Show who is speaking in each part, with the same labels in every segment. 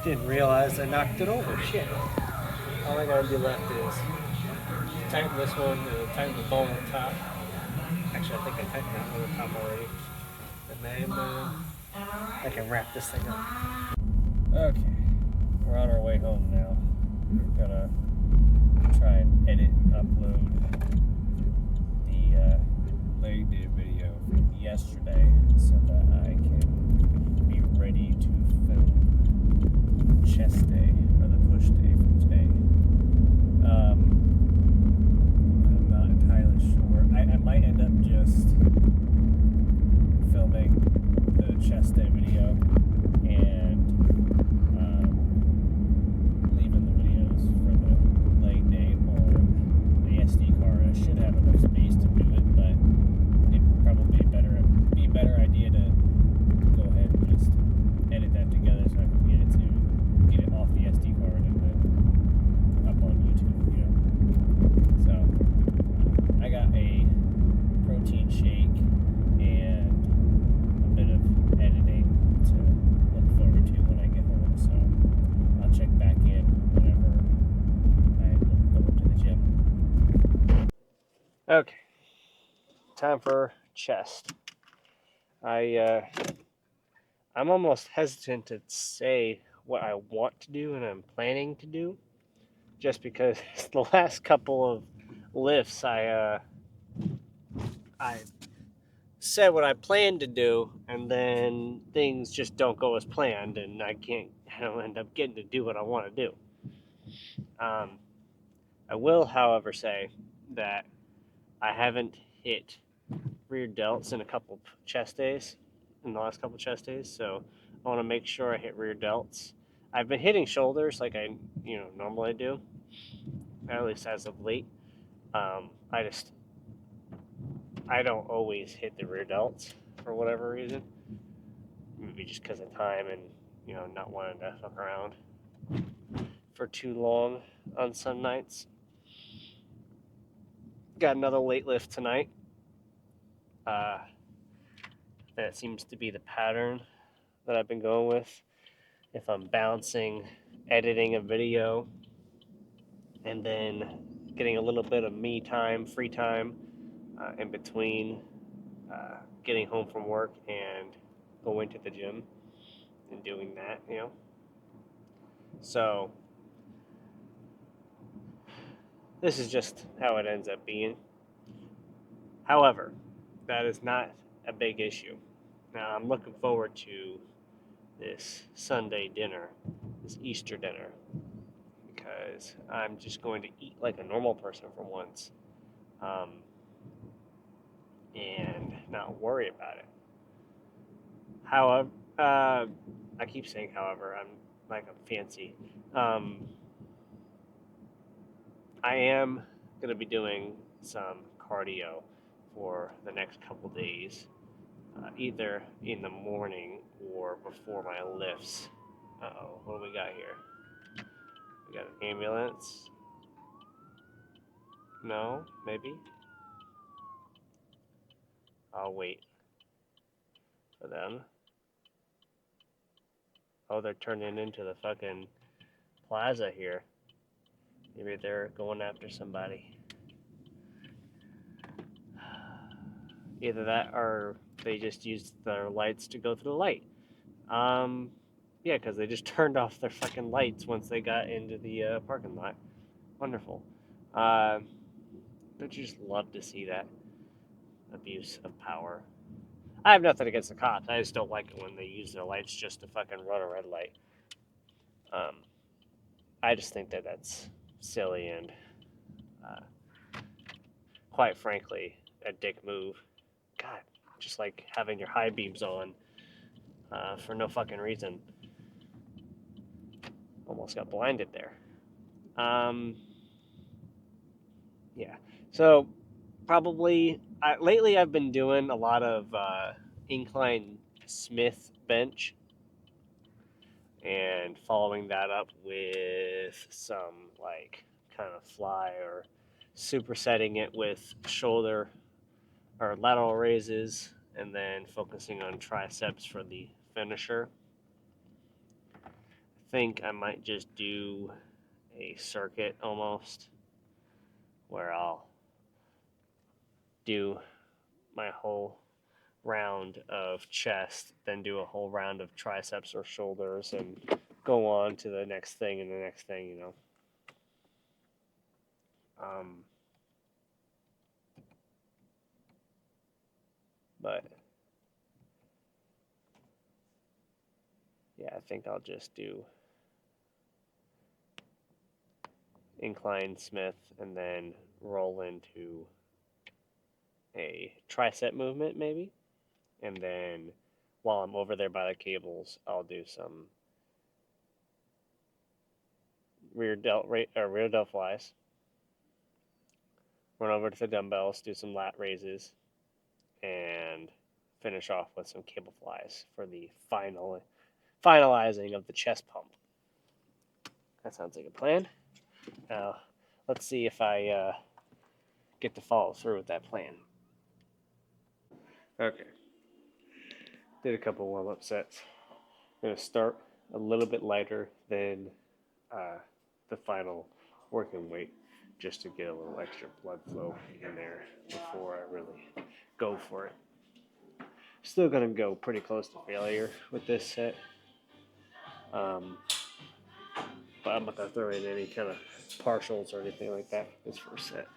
Speaker 1: Didn't realize I knocked it over. Shit. All I gotta do left is tighten this one and tighten the ball on top. Actually, I think I tightened that one on top already. And then I can wrap this thing up. Okay, we're on our way home now. We're gonna try and edit and upload the leg day video from yesterday so that I can be ready to film chest day or the push day from today. I'm not entirely sure. I might end up just filming the chest day video and leaving the videos for the leg day on the SD card. I should have enough space to do it, but it'd probably be a better idea to go ahead and just edit that together so I can get it off the SD card and then up on YouTube, you know. So I got a protein shake and a bit of editing to look forward to when I get home. So I'll check back in whenever I go to the gym. Okay, time for chest. I'm almost hesitant to say what I want to do and I'm planning to do, just because the last couple of lifts I said what I planned to do, and then things just don't go as planned, and I don't end up getting to do what I want to do. I will, however, say that I haven't hit rear delts in a couple chest days, in the last couple chest days, so I want to make sure I hit rear delts. I've been hitting shoulders like I normally do, at least as of late. I don't always hit the rear delts for whatever reason. Maybe just because of time and not wanting to fuck around for too long on some nights. Got another late lift tonight. That seems to be the pattern that I've been going with. If I'm balancing editing a video and then getting a little bit of me time, free time in between getting home from work and going to the gym and doing that, So this is just how it ends up being. However, that is not a big issue. Now I'm looking forward to this Sunday dinner, this Easter dinner, because I'm just going to eat like a normal person for once, and not worry about it. However, I keep saying however, I'm fancy. I am going to be doing some cardio for the next couple days, either in the morning or before my lifts. Uh-oh, what do we got here? We got an ambulance. No, maybe. I'll wait for them. Oh, they're turning into the fucking plaza here. Maybe they're going after somebody. Either that or they just used their lights to go through the light. Yeah, because they just turned off their fucking lights once they got into the parking lot. Wonderful. Don't you just love to see that abuse of power? I have nothing against the cops. I just don't like it when they use their lights just to fucking run a red light. I just think that that's silly and, quite frankly, a dick move. God, just like having your high beams on for no fucking reason. Almost got blinded there. Yeah. So probably lately I've been doing a lot of incline Smith bench and following that up with some kind of fly or supersetting it with shoulder or lateral raises and then focusing on triceps for the finisher. I
Speaker 2: think I might just do a circuit almost where I'll do my whole round of chest, then do a whole round of triceps or shoulders, and go on to the next thing and the next thing, you know. Um, but yeah, I think I'll just do incline Smith and then roll into a tricep movement maybe, and then while I'm over there by the cables, I'll do some rear delt flies. Run over to the dumbbells, do some lat raises, and finish off with some cable flies for the finalizing of the chest pump. That sounds like a plan. Now, let's see if I get to follow through with that plan. Okay. Did a couple warm up sets. I'm going to start a little bit lighter than the final working weight just to get a little extra blood flow in there before I really go for it. Still going to go pretty close to failure with this set. But I'm not going to throw in any kind of partials or anything like that for this first set.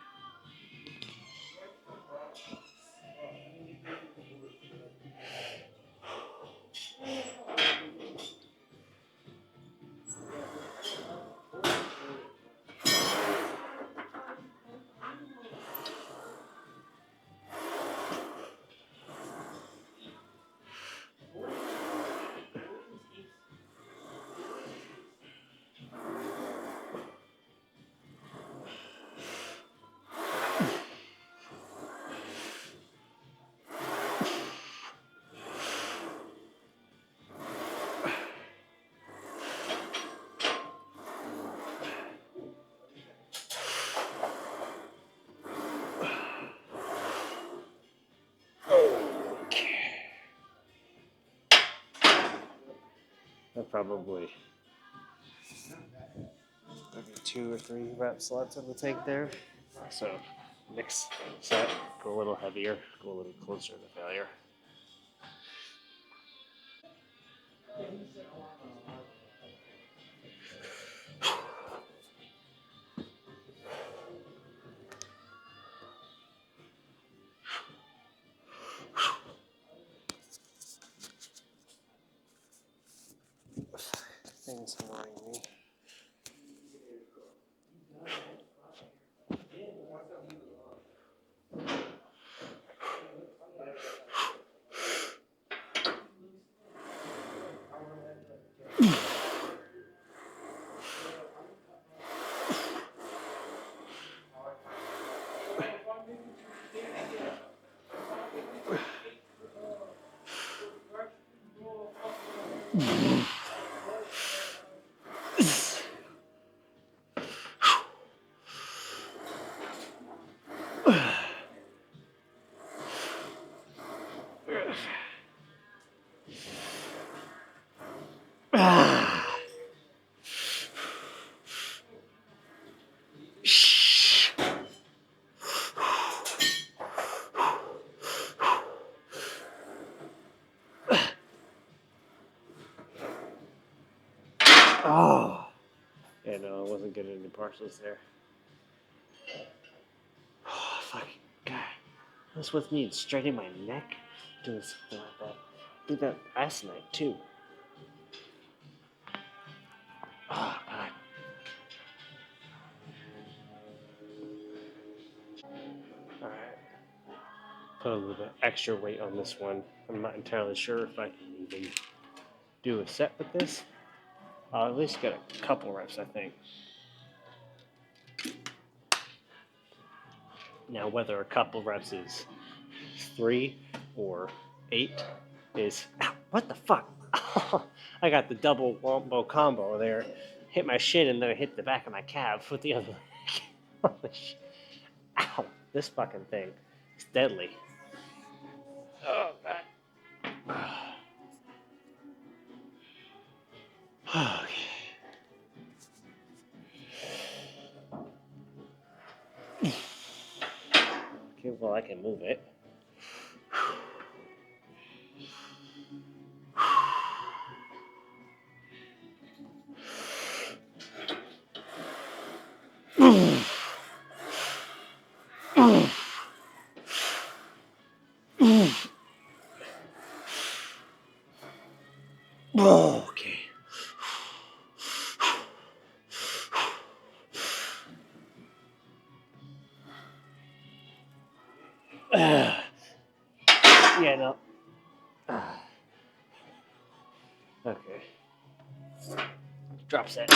Speaker 2: I'll probably maybe 2 or 3 reps left on the tank there. So next set, go a little heavier, go a little closer to failure. Thing's annoying me. Oh, yeah, no, I wasn't getting any partials there. Oh, fuck, God, what's with me straightening my neck, doing something like that? I did that last night too. Oh God. All right. Put a little bit extra weight on this one. I'm not entirely sure if I can even do a set with this. I'll at least get a couple reps, I think. Now, whether a couple reps is 3 or 8 is. Ow, what the fuck? I got the double wombo combo there. Hit my shin and then I hit the back of my calf with the other leg. Holy shit. Ow, this fucking thing is deadly. Oh, God. Okay. Well, I can move it. Okay. Yeah, no. Okay. Drop set.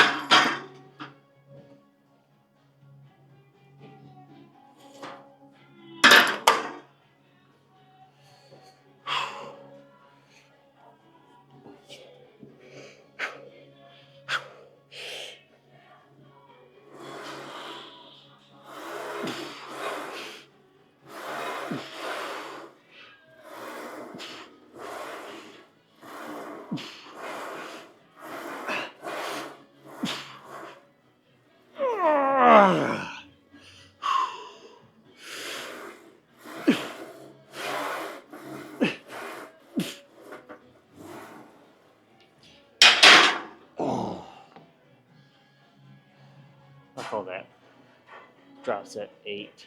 Speaker 2: I'll call that drop set 8.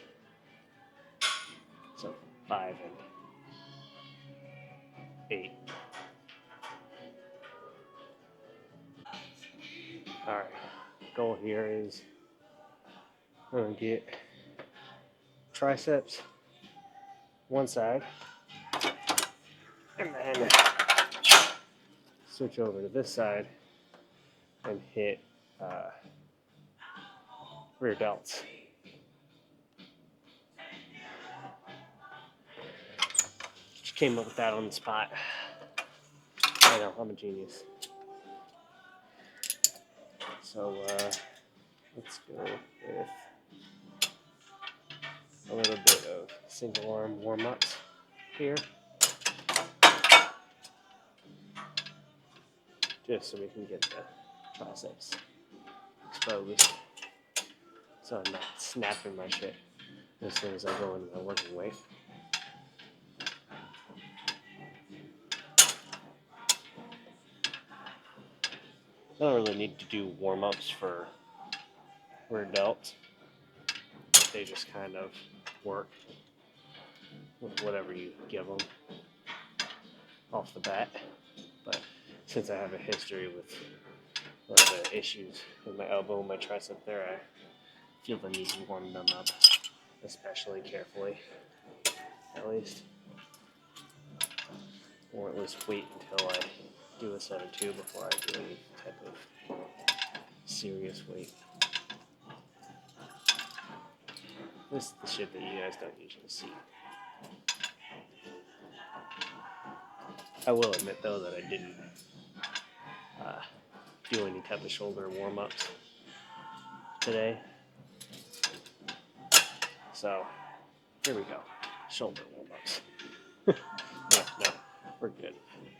Speaker 2: So 5 and 8. Alright. Goal here is I'm going to get triceps one side and then switch over to this side and hit rear delts. Just came up with that on the spot. I know, I'm a genius. So let's go with a little bit of single arm warm-ups here. Just so we can get the triceps exposed. So I'm not snapping my shit as soon as I go into my working weight. I don't really need to do warm-ups for rear delts. They just kind of work with whatever you give them off the bat. But since I have a history with one of the issues with my elbow and my tricep there, I feel the need to warm them up, especially carefully, at least. Or at least wait until I do a 7-2 before I do any type of serious weight. This is the shit that you guys don't usually see. I will admit, though, that I didn't do any type of shoulder warm-ups today. So, here we go. Shoulder warm-ups. No, we're good.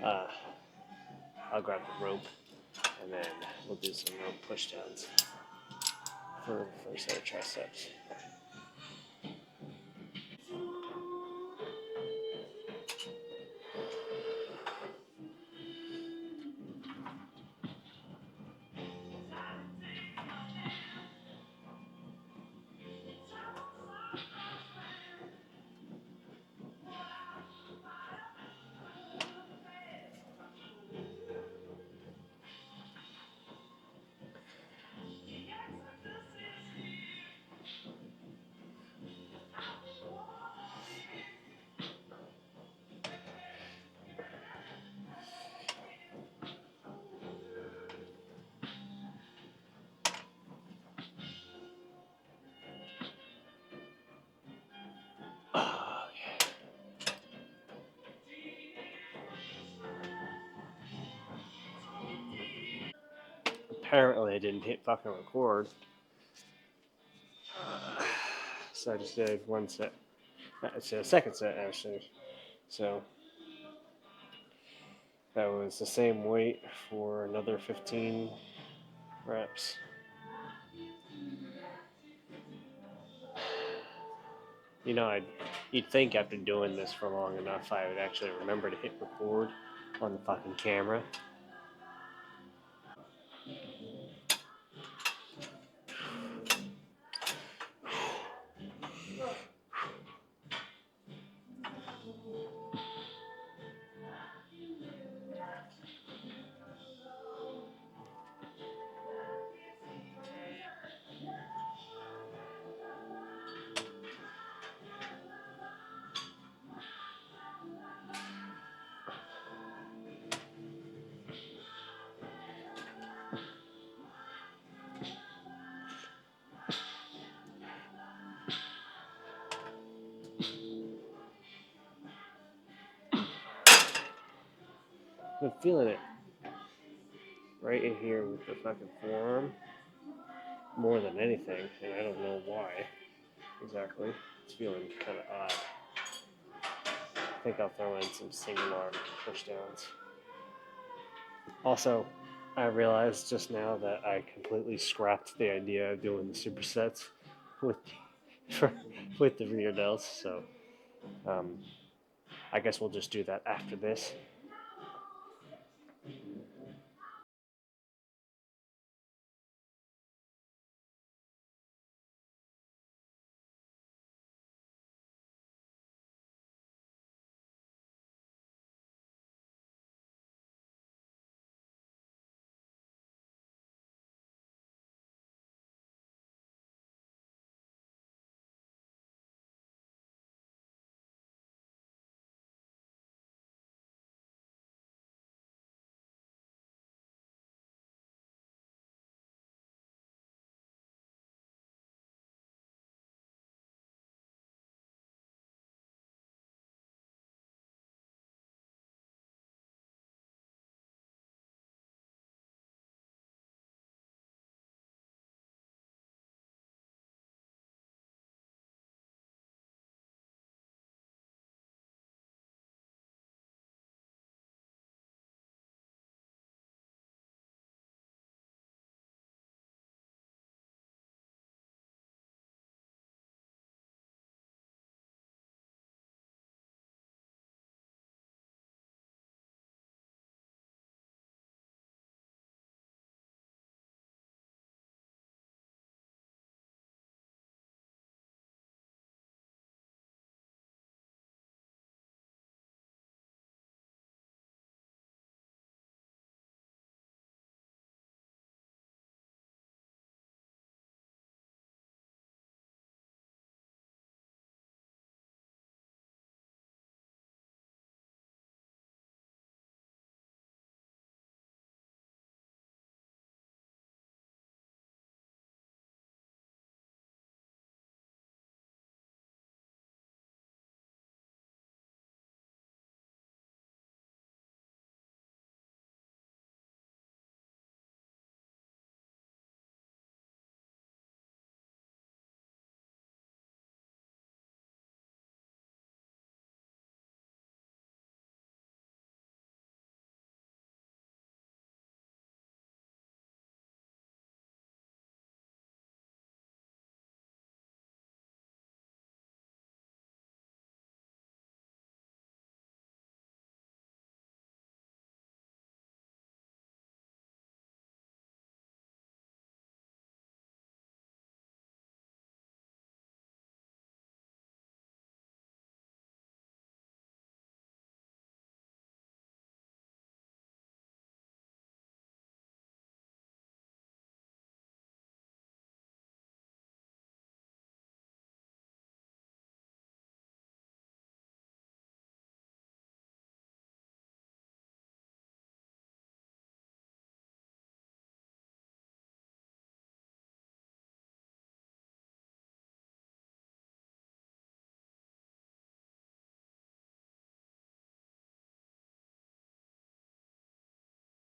Speaker 2: I'll grab the rope, and then we'll do some rope pushdowns for the first set of triceps. Apparently I didn't hit fucking record. So I just did one set. It's a second set, actually. So that was the same weight for another 15 reps. You know, you'd think after doing this for long enough, I would actually remember to hit record on the fucking camera. I'm feeling it right in here with the fucking forearm more than anything, and I don't know why exactly. It's feeling kind of odd. I think I'll throw in some single arm pushdowns. Also, I realized just now that I completely scrapped the idea of doing the supersets with for, with the rear delts. So um, I guess we'll just do that after this.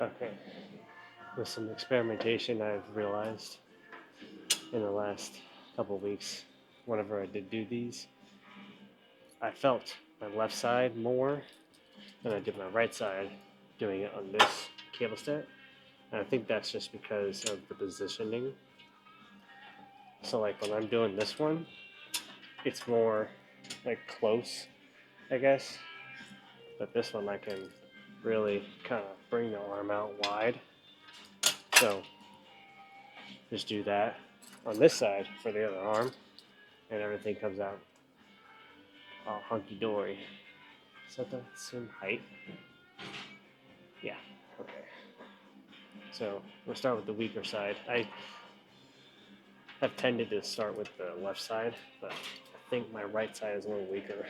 Speaker 2: Okay. With some experimentation, I've realized in the last couple of weeks, whenever I did do these, I felt my left side more than I did my right side doing it on this cable set. And I think that's just because of the positioning. So like when I'm doing this one, it's more like close, I guess. But this one I can really kind of bring the arm out wide. So just do that on this side for the other arm, and everything comes out all hunky dory. Is that the same height? Yeah. Okay. So we'll start with the weaker side. I have tended to start with the left side, but I think my right side is a little weaker.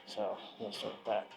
Speaker 2: So we'll start with that.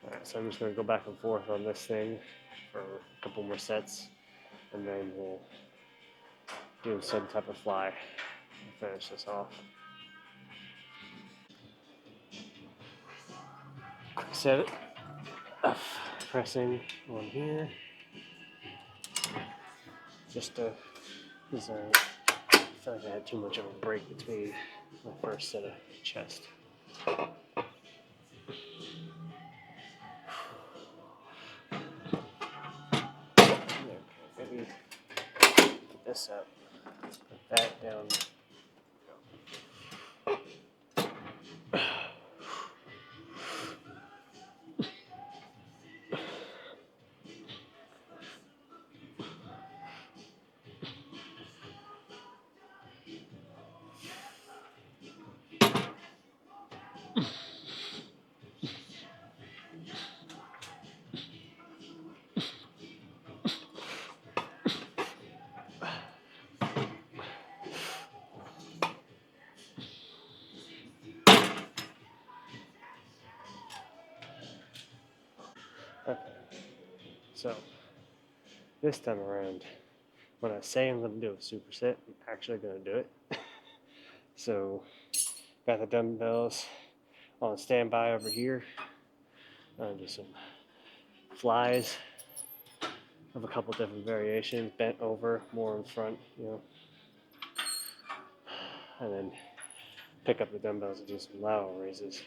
Speaker 2: Alright, so I'm just going to go back and forth on this thing for a couple more sets, and then we'll do some type of fly and finish this off. Quick set of pressing on here, just to, because I feel like I had too much of a break between my first set of chest. Okay, maybe put this up, put that down. Okay, so this time around, when I say I'm going to do a superset, I'm actually going to do it. So, got the dumbbells on standby over here. Do some flies of a couple different variations, bent over, more in front, and then pick up the dumbbells and do some lateral raises.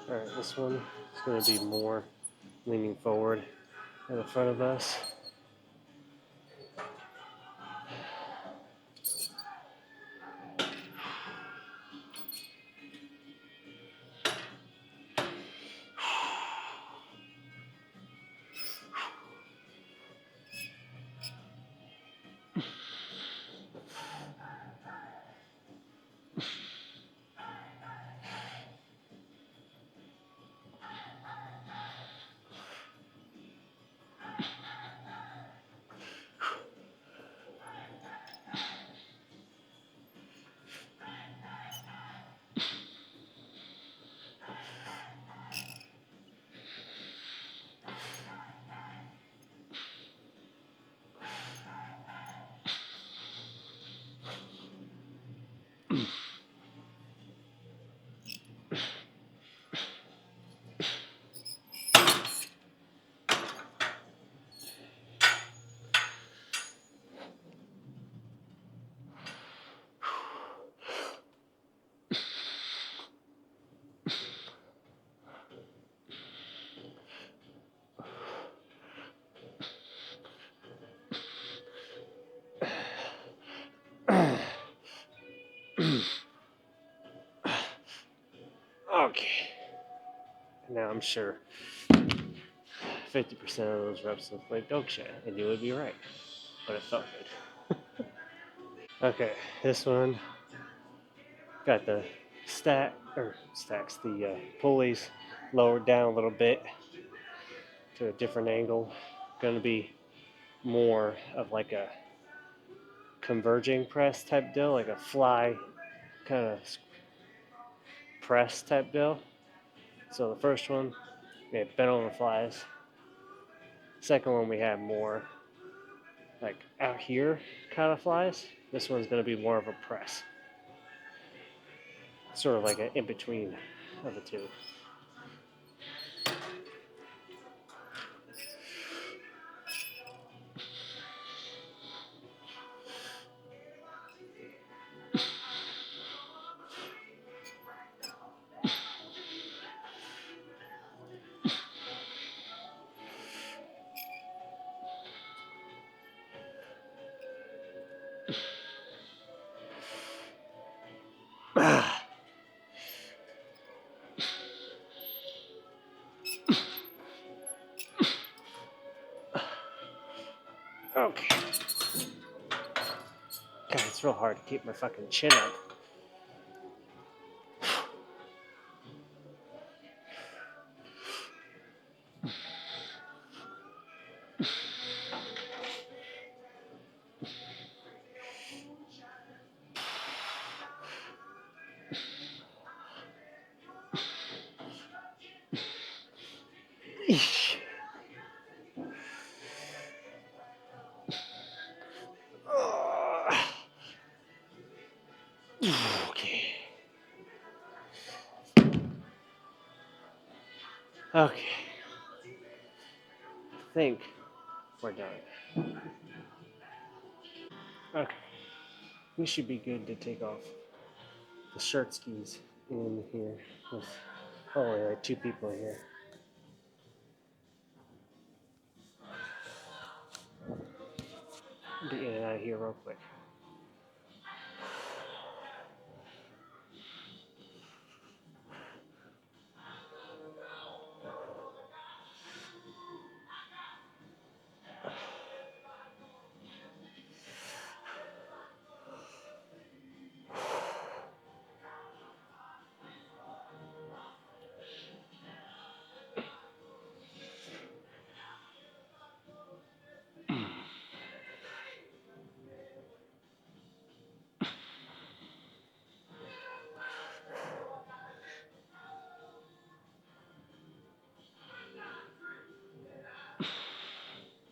Speaker 2: Alright, this one is going to be more leaning forward in the front of us. I'm sure 50% of those reps look like dog shit, and you would be right. But it felt good. Okay, this one got the the pulleys lowered down a little bit to a different angle. Going to be more of like a converging press type deal, like a fly kind of press type deal. So the first one, we had bent over flies. Second one, we had more like out here kind of flies. This one's going to be more of a press, sort of like an in between of the two. Okay. God, it's real hard to keep my fucking chin up. Okay. Okay. I think we're done. Okay. We should be good to take off the shirt skis in here with only like two people here. Get in and out of here real quick.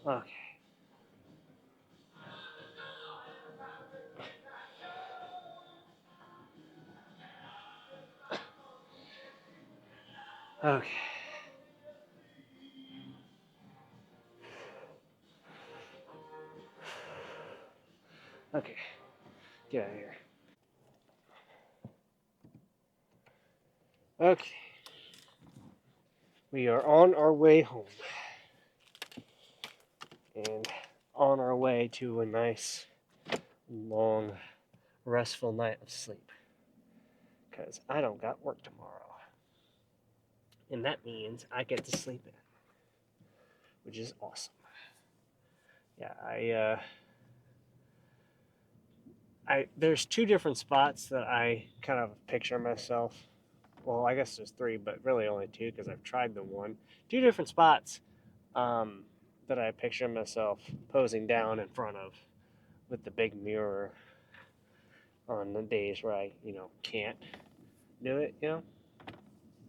Speaker 2: Okay. Okay. Okay. Get out of here. Okay. We are on our way home. And on our way to a nice, long, restful night of sleep. Because I don't got work tomorrow. And that means I get to sleep in, which is awesome. Yeah, there's two different spots that I kind of picture myself. Well, I guess there's three, but really only two because I've tried the one. Two different spots that I picture myself posing down in front of with the big mirror on the days where I, can't do it,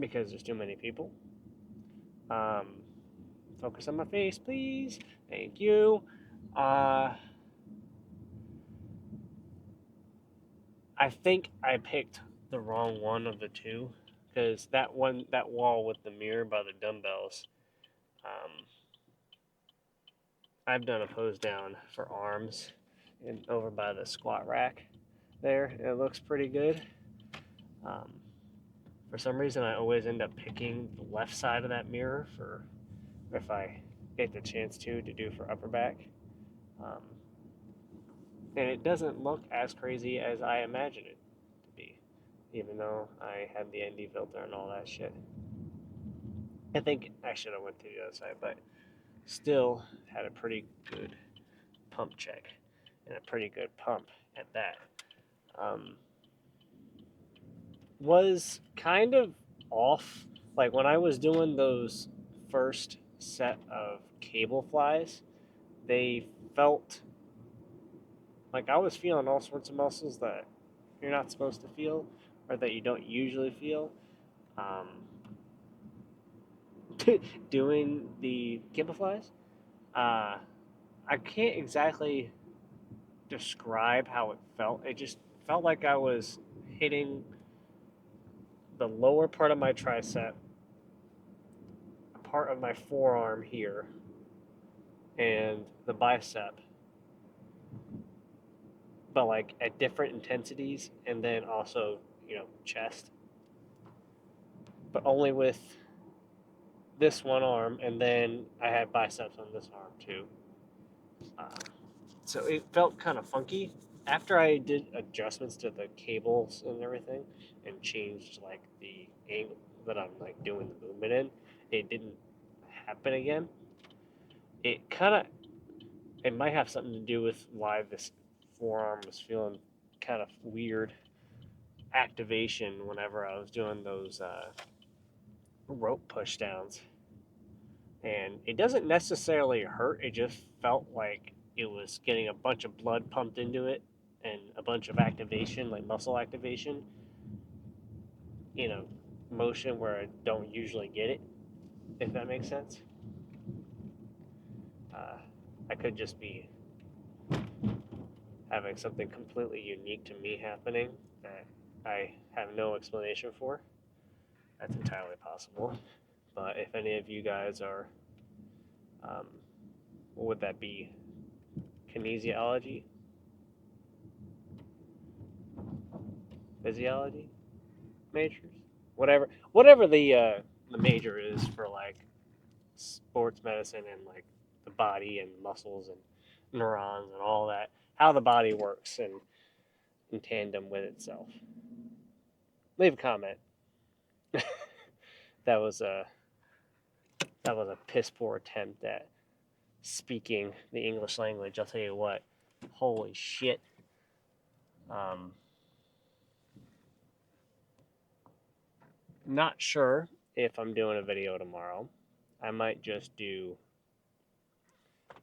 Speaker 2: because there's too many people. Focus on my face, please. Thank you. I think I picked the wrong one of the two because that wall with the mirror by the dumbbells, um, I've done a pose down for arms and over by the squat rack there. It looks pretty good. Um, for some reason, I always end up picking the left side of that mirror for if I get the chance to do for upper back. Um, and it doesn't look as crazy as I imagined it to be, even though I had the ND filter and all that shit. I think I should have went to the other side, but still had a pretty good pump check and a pretty good pump at that. Um, was kind of off. Like when I was doing those first set of cable flies, they felt like I was feeling all sorts of muscles that you're not supposed to feel or that you don't usually feel. Um, doing the cable flies, uh, I can't exactly describe how it felt. It just felt like I was hitting the lower part of my tricep, a part of my forearm here, and the bicep, but like at different intensities, and then also, chest, but only with this one arm, and then I had biceps on this arm too. Uh, so it felt kind of funky. After I did adjustments to the cables and everything, and changed like the angle that I'm like doing the movement in, it didn't happen again. It kind of it might have something to do with why this forearm was feeling kind of weird activation whenever I was doing those rope push downs. And it doesn't necessarily hurt, it just felt like it was getting a bunch of blood pumped into it and a bunch of activation, like muscle activation, in a motion where I don't usually get it, if that makes sense. Uh, I could just be having something completely unique to me happening that I have no explanation for. That's entirely possible. But if any of you guys are, what would that be? Kinesiology? Physiology majors? Whatever the major is for like sports medicine and like the body and muscles and neurons and all that, how the body works and in tandem with itself. Leave a comment. that was a that was a piss poor attempt at speaking the English language. I'll tell you what. Holy shit. Um, Not sure if I'm doing a video tomorrow. I might just do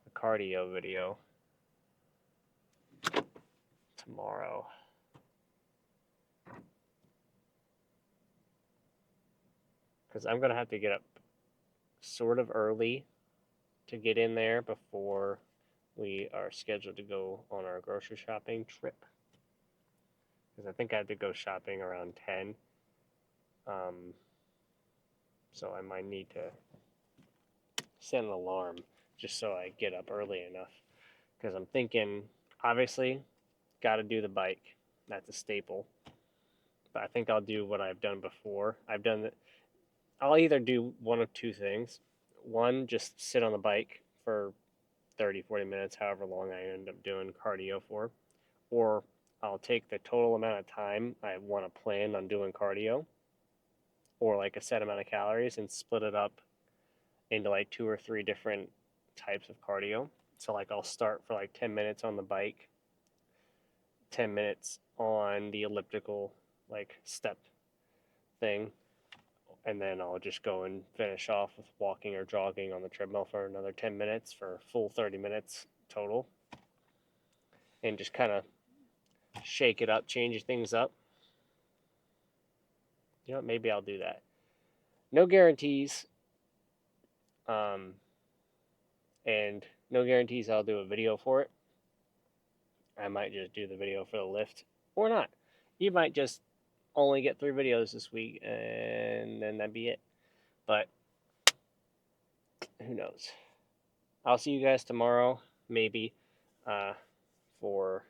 Speaker 2: a cardio video tomorrow. Because I'm going to have to get up sort of early to get in there before we are scheduled to go on our grocery shopping trip. Because I think I have to go shopping around 10. So I might need to set an alarm just so I get up early enough. Because I'm thinking, obviously, got to do the bike. That's a staple. But I think I'll do what I've done before. I'll either do one of two things. One, just sit on the bike for 30, 40 minutes, however long I end up doing cardio for. Or I'll take the total amount of time I want to plan on doing cardio, or like a set amount of calories, and split it up into like 2 or 3 different types of cardio. So like I'll start for like 10 minutes on the bike, 10 minutes on the elliptical like step thing, and then I'll just go and finish off with walking or jogging on the treadmill for another 10 minutes for a full 30 minutes total, and just kind of shake it up, change things up. Maybe I'll do that. No guarantees, and no guarantees I'll do a video for it. I might just do the video for the lift, or not. You might just only get 3 videos this week, and then that'd be it. But who knows? I'll see you guys tomorrow, maybe, for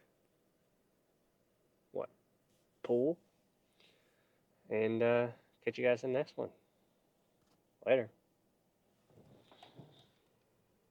Speaker 2: what? Pool. And catch you guys in the next one. Later.